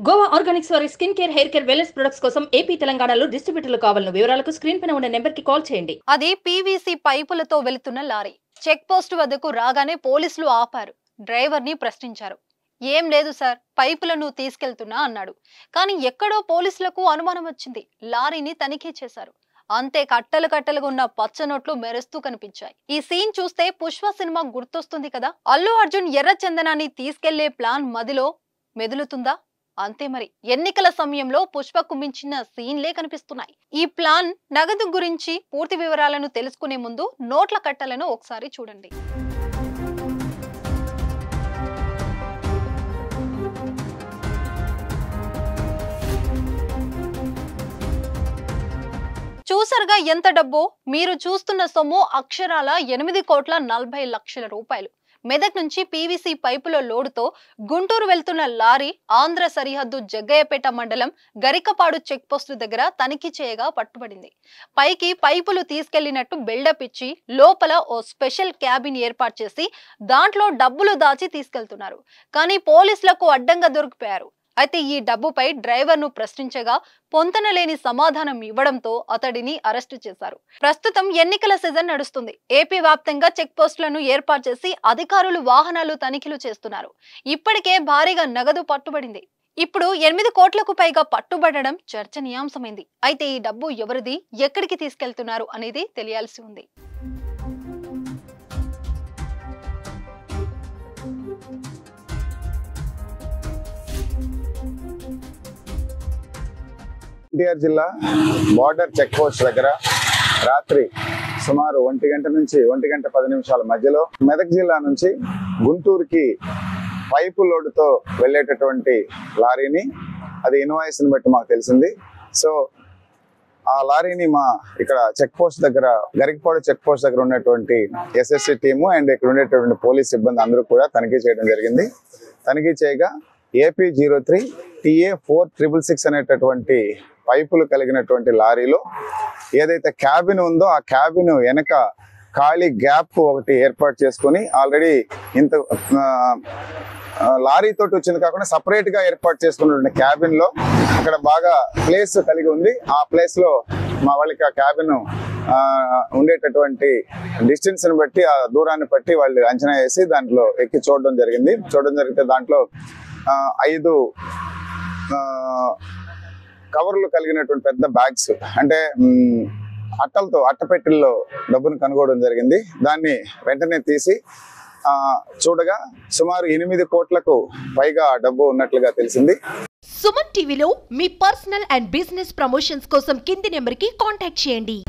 Goa Organics వారి skin care, hair care, wellness products కోసం AP, తెలంగాణలో డిస్ట్రిబ్యూటర్లు కావాలను వివరాలకు స్క్రీన్ పైన ఉన్న నెంబర్ కి కాల్ చేయండి. అది పీవీసీ పైపులతో వెళుతున్న లారీ చెక్ పోస్ట్ వద్దకు రాగానే పోలీసులు ఆపారు. డ్రైవర్ ని ప్రశ్నించారు. ఏం లేదు సార్, పైపులను తీసుకెళ్తున్నా అన్నాడు. కానీ ఎక్కడో పోలీసులకు అనుమానం వచ్చింది. లారీని తనిఖీ చేశారు. అంతే కట్టలుగా ఉన్న పచ్చ నోట్లు మెరుస్తూ కనిపించాయి. ఈ సీన్ చూస్తే పుష్ప సినిమా గుర్తొస్తుంది కదా. అల్లు అర్జున్ ఎర్ర చందనాన్ని తీసుకెళ్లే ప్లాన్ మదిలో మెదులుతుందా? అంతే మరి. ఎన్నికల సమయంలో పుష్పకు మించిన సీన్లే కనిపిస్తున్నాయి. ఈ ప్లాన్ నగదు గురించి పూర్తి వివరాలను తెలుసుకునే ముందు నోట్ల కట్టలను ఒకసారి చూడండి. చూసారుగా ఎంత డబ్బో. మీరు చూస్తున్న సొమ్ము అక్షరాల 8,40,00,000 రూపాయలు. మెదక్ నుంచి పీవీసీ పైపుల లోడుతో గుంటూరు వెళ్తున్న లారీ ఆంధ్ర సరిహద్దు జగ్గయ్యపేట మండలం గరికపాడు చెక్ పోస్టు దగ్గర తనిఖీ చేయగా పట్టుబడింది. పైకి పైపులు తీసుకెళ్లినట్టు బిల్డప్ ఇచ్చి లోపల ఓ స్పెషల్ క్యాబిన్ ఏర్పాటు చేసి దాంట్లో డబ్బులు దాచి తీసుకెళ్తున్నారు. కానీ పోలీసులకు అడ్డంగా దొరికిపోయారు. అయితే ఈ డబ్బుపై డ్రైవర్ ను ప్రశ్నించగా పొంతనలేని సమాధానం ఇవ్వడంతో అతడిని అరెస్టు చేశారు. ప్రస్తుతం ఎన్నికల సీజన్ నడుస్తుంది. ఏపీ వ్యాప్తంగా చెక్ పోస్టులను ఏర్పాటు చేసి అధికారులు వాహనాలు తనిఖీలు చేస్తున్నారు. ఇప్పటికే భారీగా నగదు పట్టుబడింది. ఇప్పుడు 8 కోట్లకు పైగా పట్టుబడడం చర్చనీయాంశమైంది. అయితే ఈ డబ్బు ఎవరిది, ఎక్కడికి తీసుకెళ్తున్నారు అనేది తెలియాల్సి ఉంది. ఎన్టీఆర్ జిల్లా బార్డర్ చెక్ పోస్ట్ దగ్గర రాత్రి సుమారు 1 గంట నుంచి 1 గంట 10 నిమిషాల మధ్యలో మెదక్ జిల్లా నుంచి గుంటూరుకి పైపు లోడుతో వెళ్ళేటటువంటి లారీని, అది ఇన్వాయిస్ ని బట్టి మాకు తెలిసింది. సో ఆ లారీని మా ఇక్కడ చెక్ పోస్ట్ దగ్గర గరికపాడు చెక్ పోస్ట్ దగ్గర ఉన్నటువంటి ఎస్ఎస్సి టీము అండ్ ఇక్కడ ఉండేటువంటి పోలీస్ సిబ్బంది అందరూ కూడా తనిఖీ చేయడం జరిగింది. తనిఖీ చేయగా AP 03 TA 4666 అనేటటువంటి పైపులు కలిగినటువంటి లారీలో ఏదైతే క్యాబిన్ ఉందో ఆ క్యాబిన్ వెనక ఖాళీ గ్యాప్ ఒకటి ఏర్పాటు చేసుకుని ఆల్రెడీ ఇంత లారీ తోటి వచ్చింది కాకుండా సపరేట్ గా ఏర్పాటు చేసుకున్నటువంటి క్యాబిన్ లో అక్కడ బాగా ప్లేస్ కలిగి ఉంది. ఆ ప్లేస్ లో మా వాళ్ళకి ఆ క్యాబిన్ ఉండేటటువంటి డిస్టెన్స్ ని బట్టి, ఆ దూరాన్ని బట్టి వాళ్ళు అంచనా వేసి దాంట్లో ఎక్కి చూడడం జరిగితే దాంట్లో 5 కవర్లు కలిగినటువంటి పెద్ద బ్యాగ్స్, అంటే అట్టపెట్టెల్లో డబ్బును కనుగొనడం జరిగింది. దాన్ని వెంటనే తీసి చూడగా సుమారు 8 కోట్లకు పైగా డబ్బు ఉన్నట్లుగా తెలిసింది. సుమన్ టీవీలో మీ పర్సనల్ అండ్ బిజినెస్ ప్రమోషన్స్ కోసం కింది నెంబర్కి కాంటాక్ట్ చేయండి.